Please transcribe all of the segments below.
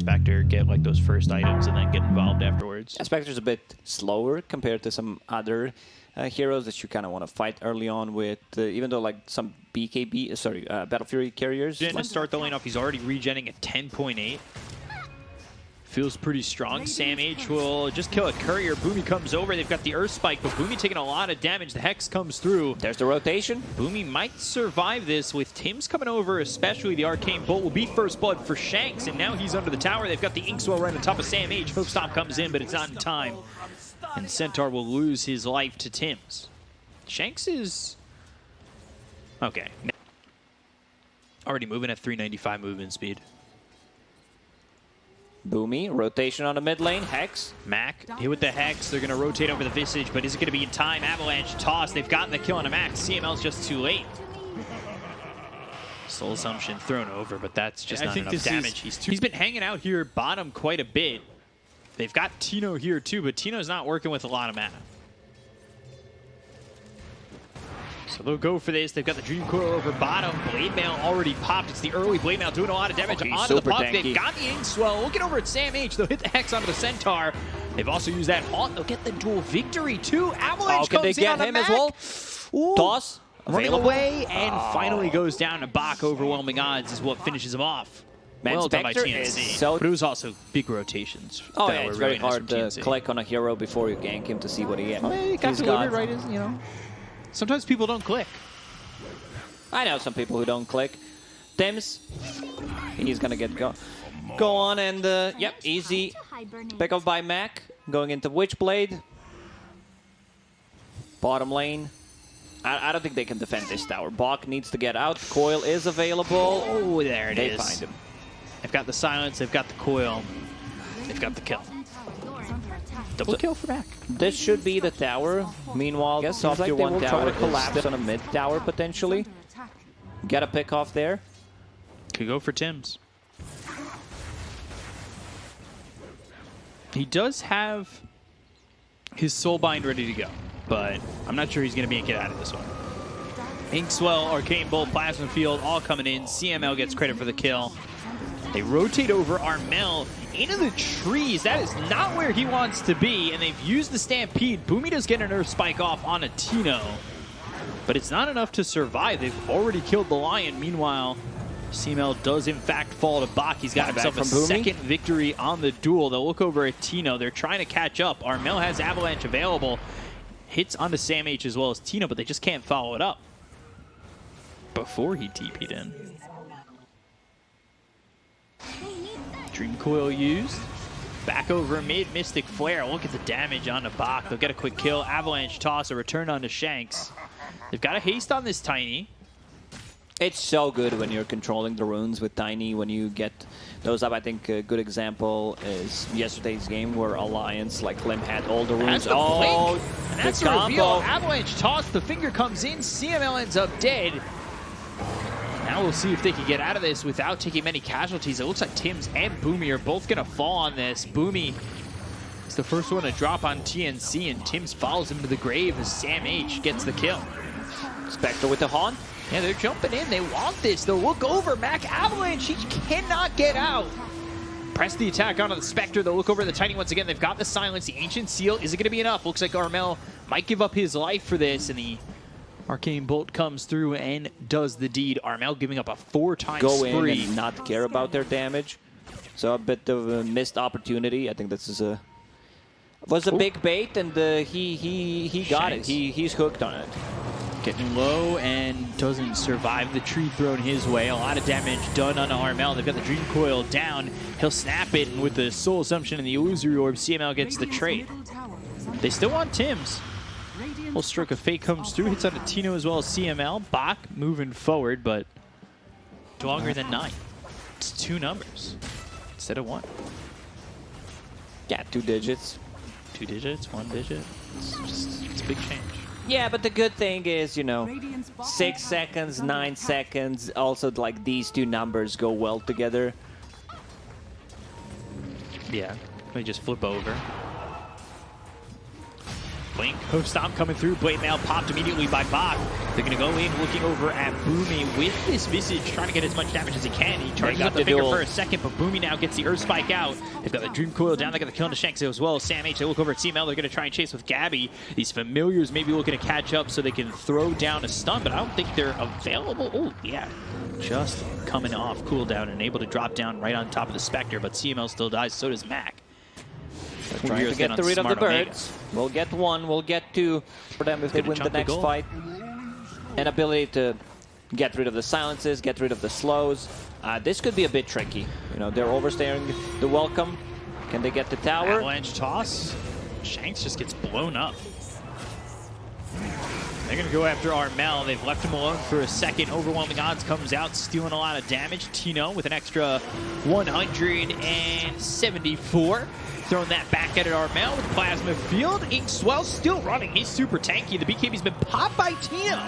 Specter, get like those first items, and then get involved afterwards. Yeah, Specter's a bit slower compared to some other heroes that you kind of want to fight early on with, even though like some Battle Fury carriers. To start the lane off, he's already regenning at 10.8. Feels pretty strong. Sam H will just kill a courier. Boomy comes over. They've got the Earth Spike, but Boomy taking a lot of damage. The Hex comes through. There's the rotation. Boomy might survive this with Tim's coming over, especially the Arcane Bolt will be first blood for Shanks, and now he's under the tower. They've got the Inkswell right on top of Sam H. Hope Stomp comes in, but it's not in time. And Centaur will lose his life to Tim's. Shanks is... okay. Already moving at 395 movement speed. Boomy, rotation on the mid lane, Hex. Mac, hit with the Hex. They're going to rotate over the Visage, but is it going to be in time? Avalanche toss. They've gotten the kill on a Max. CML's just too late. Soul Assumption thrown over, but that's just not enough damage. He's been hanging out here bottom quite a bit. They've got Tino here too, but Tino's not working with a lot of mana. So they'll go for this. They've got the Dream Coil over bottom. Blade Mail already popped. It's the early Blade Mail doing a lot of damage onto the puck. Tanky. They've got the Inkswell. Looking over at Sam H. They'll hit the Hex onto the Centaur. They've also used that Haunt. They'll get the dual victory too. Avalanche comes in on the Mac. As well? Ooh. Toss. Running away and finally goes down to Bak. Overwhelming odds is what finishes him off. Man, Well done by Specter TNC. so But it was also big rotations. Oh that yeah, were it's really very hard nice to from TNC. click on a hero before you gank him to see what he gets. Well, it got delivered right, as you know. Sometimes people don't click. I know some people who don't click. Tims, he's gonna get go on and yep, easy pick up by Mac. Going into Witchblade. Bottom lane. I don't think they can defend this tower. Bak needs to get out. Coil is available. Oh, there it is. They find him. They've got the silence, they've got the coil, they've got the kill. Double kill for Mac. This should be the tower. Meanwhile, I guess off like your they one will try tower to collapse on a mid tower potentially. Get a pick off there. Could go for Tim's. He does have his Soulbind ready to go, but I'm not sure he's going to be able to get out of this one. Inkswell, Arcane Bolt, Plasma Field, all coming in. CML gets credit for the kill. They rotate over Armel into the trees. That is not where he wants to be, and they've used the Stampede. Boomy does get an Earth Spike off on a Tino, but it's not enough to survive. They've already killed the Lion. Meanwhile, CML does in fact fall to Bak. He's got himself a second victory on the duel. They'll look over at Tino. They're trying to catch up. Armel has Avalanche available. Hits onto Sam H as well as Tino, but they just can't follow it up before he TP'd in. Dream Coil used. Back over mid, Mystic Flare. Look at the damage onto Bak. They'll get a quick kill. Avalanche toss, a return onto Shanks. They've got a haste on this Tiny. It's so good when you're controlling the runes with Tiny, when you get those up. I think a good example is yesterday's game where Alliance, like Lim, had all the runes. Oh, and that's the combo. reveal. Avalanche toss, the finger comes in. CML ends up dead. Now we'll see if they can get out of this without taking many casualties. It looks like Tims and Boomy are both going to fall on this. Boomy is the first one to drop on TNC, and Tims follows him to the grave as Sam H gets the kill. Specter with the Haunt. Yeah, they're jumping in. They want this. They'll look over. Mac Avalanche, he cannot get out. Press the attack onto the Specter. They'll look over the Tiny once again. They've got the silence. The Ancient Seal. Is it going to be enough? Looks like Armel might give up his life for this, and the Arcane Bolt comes through and does the deed. Armel giving up a 4-time spree. Go in and not care about their damage. So a bit of a missed opportunity. I think this is was a big bait, and he got it. He's hooked on it. Getting low and doesn't survive the tree thrown his way. A lot of damage done on Armel. They've got the Dream Coil down. He'll snap it, and with the Soul Assumption and the Illusory Orb, CML gets the trade. They still want Tims. Full Stroke of Fate comes through, hits on a Tino as well as CML. Bak moving forward, but longer than 9. It's 2 numbers instead of 1. Yeah, 2 digits. 2 digits, 1 digit. It's a big change. Yeah, but the good thing is, you know, 6 seconds, 9 seconds, also like these 2 numbers go well together. Yeah, they just flip over. Blink, Hoof Stomp coming through. Blade Mail popped immediately by Bkop. They're going to go in looking over at Boomy with this Visage, trying to get as much damage as he can. He charges up the finger for a second, but Boomy now gets the Earth Spike out. They've got the Dream Coil down. They got the kill into Shanks as well. Sam H, they look over at CML. They're going to try and chase with Gabby. These familiars maybe looking to catch up so they can throw down a stun, but I don't think they're available. Oh, yeah. Just coming off cooldown and able to drop down right on top of the Specter, but CML still dies. So does Mac. Trying to get rid of the birds. We'll get one, we'll get two for them if they win the next fight. An ability to get rid of the silences, get rid of the slows. This could be a bit tricky. You know, they're overstaying the welcome. Can they get the tower? Avalanche toss. Shanks just gets blown up. They're going to go after Armel. They've left him alone for a second. Overwhelming Odds comes out, stealing a lot of damage. Tino with an extra 174. Throwing that back at Armel with Plasma Field. Inkswell still running. He's super tanky. The BKB's been popped by Tino.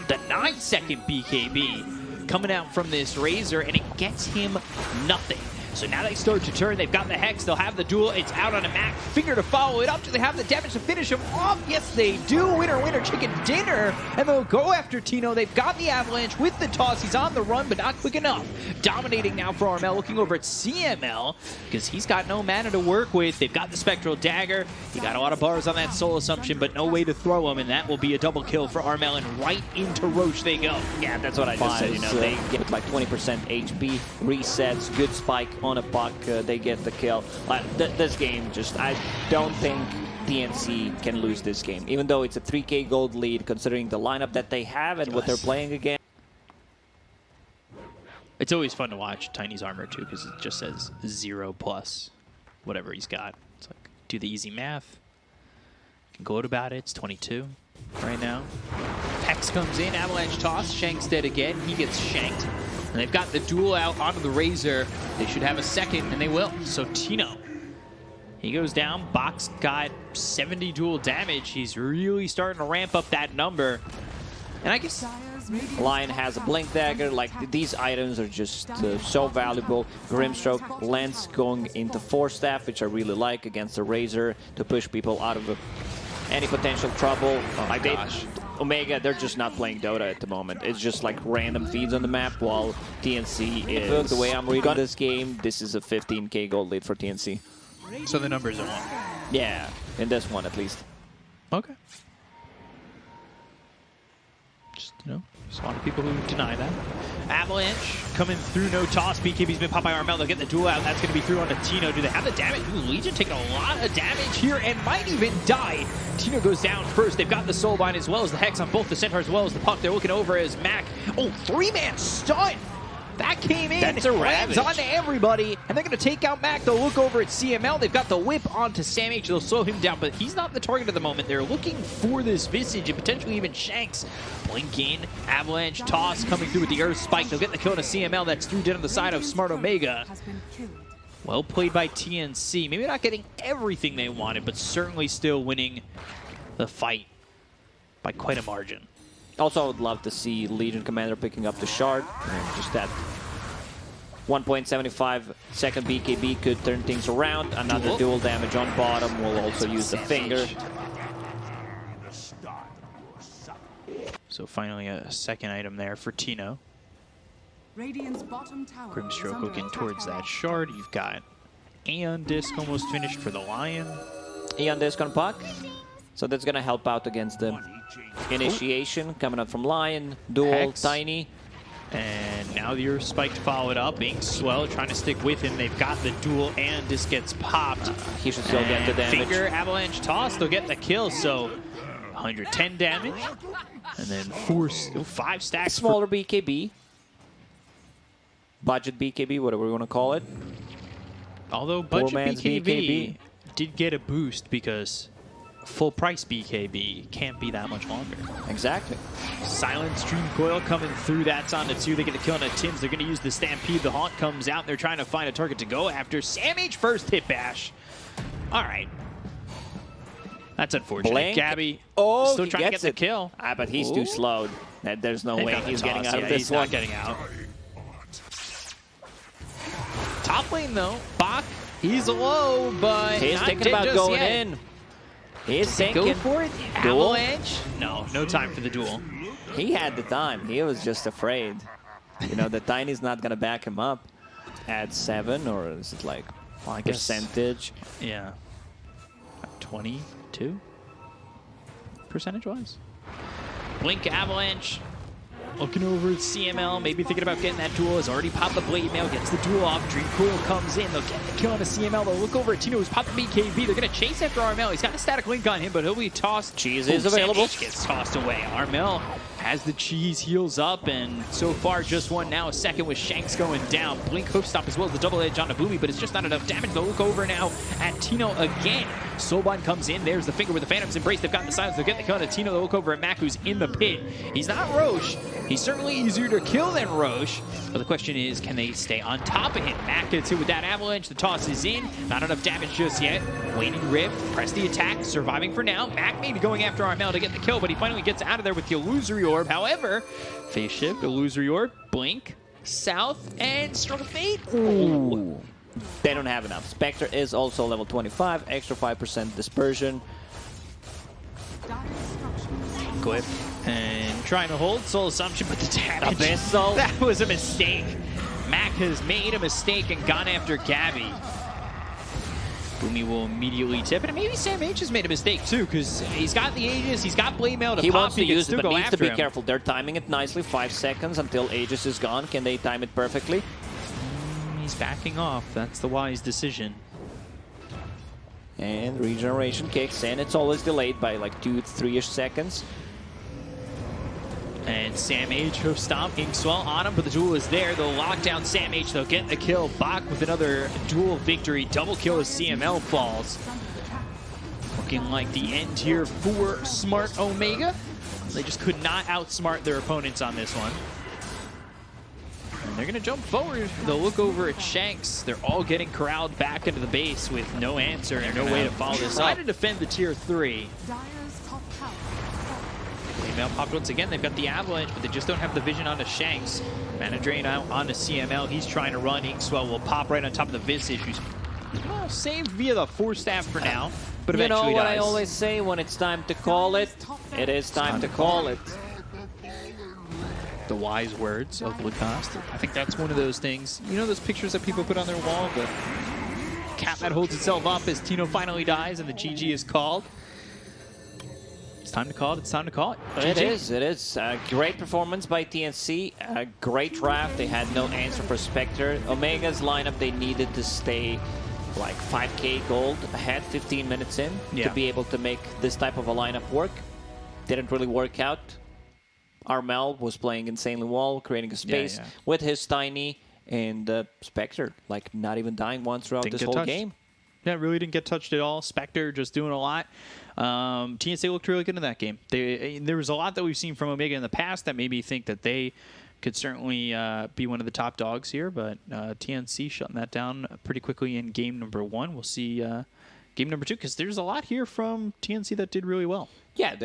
The 9-second BKB coming out from this Razor, and it gets him nothing. So now they start to turn. They've got the Hex. They'll have the duel. It's out on a Mac. Finger to follow it up. Do they have the damage to finish him off? Yes, they do. Winner, winner, chicken dinner. And they'll go after Tino. They've got the Avalanche with the toss. He's on the run, but not quick enough. Dominating now for Armel. Looking over at CML because he's got no mana to work with. They've got the Spectral Dagger. He got a lot of bars on that Soul Assumption, but no way to throw him, and that will be a double kill for Armel, and right into Roche they go. Yeah, that's what I just said. You know, they get like 20% HP, resets, good spike on a puck, they get the kill. This game, just, I don't think TNC can lose this game, even though it's a 3K gold lead, considering the lineup that they have and what they're playing against. It's always fun to watch Tiny's armor too, because it just says 0+ whatever he's got. It's like, do the easy math. You can gloat about it. It's 22 right now. Hex comes in, Avalanche toss, Shank's dead again. He gets shanked. And they've got the duel out onto the Razor. They should have a second, and they will. So Tino, he goes down. Box got 70 duel damage. He's really starting to ramp up that number. And I guess Lion has a Blink Dagger. Like, these items are just so valuable. Grimstroke, Lance going into Force Staff, which I really like against the Razor to push people out of any potential trouble. Like Omega, they're just not playing Dota at the moment. It's just like random feeds on the map, while TNC is... The way I'm reading this game, this is a 15K gold lead for TNC. So the numbers are on. Yeah, in this one at least. Okay. Just, you know, there's a lot of people who deny that. Avalanche coming through, no toss. BKB's been popped by Armel. They'll get the duel out. That's going to be through onto Tino. Do they have the damage? Ooh, Legion taking a lot of damage here and might even die. Tino goes down first. They've got the Soulbind as well as the Hex on both the Centaur as well as the Puck. They're looking over as Mac. Oh, 3-man stun. That came in. That's a lands onto everybody, and they're going to take out Mac. They'll look over at CML. They've got the whip onto Sam H. They'll slow him down, but he's not the target at the moment. They're looking for this Visage and potentially even Shanks. Blinking, Avalanche, toss coming through with the Earth Spike. They'll get the kill to CML. That's through down on the side of Smart Omega. Well played by TNC. Maybe not getting everything they wanted, but certainly still winning the fight by quite a margin. Also, I would love to see Legion Commander picking up the shard. And just that 1.75 second BKB could turn things around. Another dual damage on bottom. We'll also use the finger. So finally a second item there for Tino. Grimstroke looking towards that shard. You've got Aeon Disc almost finished for the Lion. Aeon Disc on Puck. So that's going to help out against the initiation coming up from Lion, dual, Hex. Tiny. And now the Earth Spike to follow it up. Inkswell trying to stick with him. They've got the duel and Disc gets popped. He should still get the damage. Finger, Avalanche toss, they'll get the kill. So 110 damage. And then 5 stacks. Smaller BKB. Budget BKB, whatever we want to call it. Although budget BKB, BKB did get a boost because full price BKB can't be that much longer. Exactly. Silent Stream Coil coming through. That's on the 2. They get the kill on the Tims. They're going to use the Stampede. The Haunt comes out. They're trying to find a target to go after. Sam H first hit bash. All right. That's unfortunate. Blink. Gabby still trying to get the kill. But he's too slowed. There's no way he's getting out of this one. He's not getting out. Top lane though. Bak, he's low, but he's not thinking dead about just going yet. in. He's sinking. Go for it. Duel? Avalanche? No, no time for the duel. He had the time. He was just afraid. You know, the Tiny's not going to back him up at 7, or is it like percentage? Yeah. 22? Percentage-wise? Blink Avalanche. Looking over at CML, maybe thinking about getting that duel. Has already popped the blade mail, gets the duel off. Dream Coil comes in. They'll get the kill on a CML. They'll look over at Tino, who's popped the BKB. They're going to chase after Armel. He's got a static link on him, but he'll be tossed. Cheese is available. Gets tossed away. Armel has the cheese, heals up, and so far just one now. A second with Shanks going down. Blink hoof stop as well as the double edge on Nabumi, but it's just not enough damage. They'll look over now at Tino again. Soulbind comes in. There's the finger with the Phantom's Embrace. They've got the silence. They'll get the kill on Tino. They'll look over at Mac, who's in the pit. He's not Roche. He's certainly easier to kill than Roche, but the question is, can they stay on top of him? Mac gets hit with that avalanche. The toss is in. Not enough damage just yet. Waiting Rift. Press the attack. Surviving for now. Mac maybe going after Armel to get the kill, but he finally gets out of there with the Illusory Orb. However, Phase Shift, Illusory Orb, Blink, South, and Struggle Fate. Ooh. They don't have enough. Specter is also level 25, extra 5% dispersion. Clip and trying to hold Soul Assumption, but the damage. Abyssal. That was a mistake. Mac has made a mistake and gone after Gabby. Boomy will immediately tip, and maybe Sam H has made a mistake too, because he's got the Aegis, he's got Blade Mail to he pop. wants to use it, but needs to be him. careful. They're timing it nicely. 5 seconds until Aegis is gone. Can they time it perfectly? He's backing off. That's the wise decision. And regeneration kicks in. It's always delayed by like 2-3-ish seconds. And Sam H, hoof stomp, Inkswell on him, but the duel is there. They'll lock down Sam H. They'll get the kill. Bak with another duel victory. Double kill as CML falls. Looking like the end here for Smart Omega. They just could not outsmart their opponents on this one. And they're going to jump forward. They'll look over at Shanks. They're all getting corralled back into the base with no answer and no way to follow this up. Try to defend the tier 3. Email popped once again. They've got the Avalanche, but they just don't have the vision onto Shanks. Mana Drain out onto CML. He's trying to run. Inkswell will pop right on top of the Vis issues. Well, saved via the Force Staff for now, but eventually You know what dies. I always say when it's time to call it? It is time to call it. The wise words of Lacoste. I think that's one of those things. You know those pictures that people put on their wall? The cat that holds itself up as Tino finally dies and the GG is called. It's time to call it. It's time to call it. It is. It is. Great performance by TNC. A great draft. They had no answer for Specter. Omega's lineup, they needed to stay like 5k gold ahead 15 minutes in to be able to make this type of a lineup work. Didn't really work out. Armel was playing insanely well, creating a space with his Tiny, and Specter, like, not even dying once throughout this whole game. Yeah, really didn't get touched at all. Specter just doing a lot. TNC looked really good in that game. There was a lot that we've seen from Omega in the past that made me think that they could certainly be one of the top dogs here, but TNC shutting that down pretty quickly in game number 1. We'll see game number 2, because there's a lot here from TNC that did really well. Yeah,